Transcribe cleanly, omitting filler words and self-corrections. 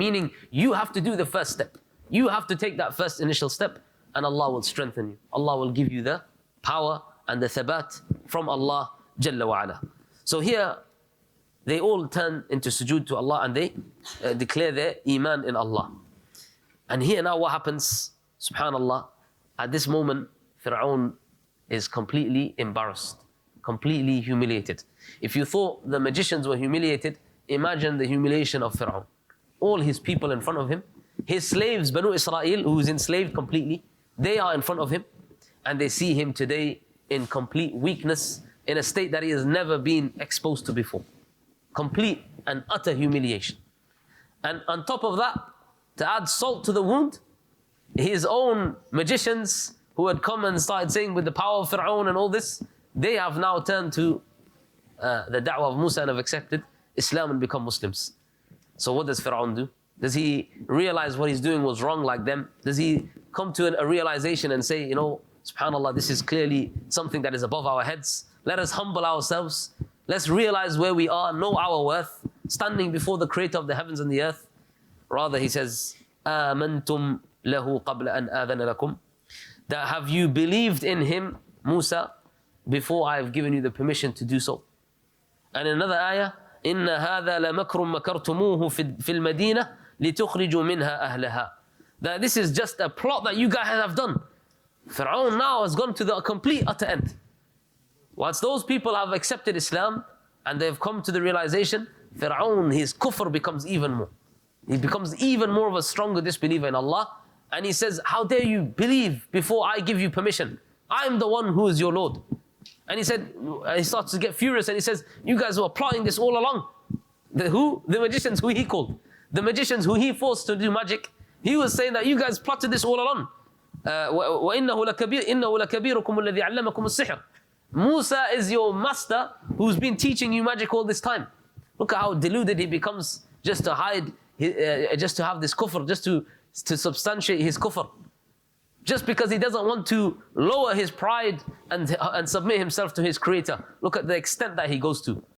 Meaning, you have to do the first step. You have to take that first initial step, and Allah will strengthen you. Allah will give you the power and the thabat from Allah Jalla wa ala. So here, they all turn into sujood to Allah and they declare their iman in Allah. And here now what happens, subhanallah, at this moment, Firaun is completely embarrassed, completely humiliated. If you thought the magicians were humiliated, imagine the humiliation of Firaun. All his people in front of him, his slaves, Banu Israel, who is enslaved completely, they are in front of him, and they see him today in complete weakness, in a state that he has never been exposed to before. Complete and utter humiliation. And on top of that, to add salt to the wound, his own magicians who had come and started saying with the power of Firaun and all this, they have now turned to the da'wah of Musa and have accepted Islam and become Muslims. So what does Firaun do? Does he realize what he's doing was wrong like them? Does he come to a realization and say, you know, subhanallah, this is clearly something that is above our heads. Let us humble ourselves. Let's realize where we are, know our worth, standing before the creator of the heavens and the earth. Rather, he says, آمنتم له قبل أن آذن لكم. That have you believed in him, Musa, before I have given you the permission to do so. And in another ayah, إن هذا لمكر مكرتموه في المدينة لتخرجوا منها أهلها. That this is just a plot that you guys have done. Firaun now has gone to the complete utter end. Once those people have accepted Islam and they've come to the realization, Firaun, his kufr becomes even more. He becomes even more of a stronger disbeliever in Allah. And he says, how dare you believe before I give you permission? I'm the one who is your Lord. And he said, he starts to get furious and he says, you guys were plotting this all along. The magicians who he called. The magicians who he forced to do magic. He was saying that you guys plotted this all along. وَإِنَّهُ لَكَبِيرُكُمُ الَّذِي عَلَّمَكُمُ السِّحْرَ. Musa is your master who's been teaching you magic all this time. Look at how deluded he becomes just to hide, just to have this kufr, just to substantiate his kufr. Just because he doesn't want to lower his pride and submit himself to his creator. Look at the extent that he goes to.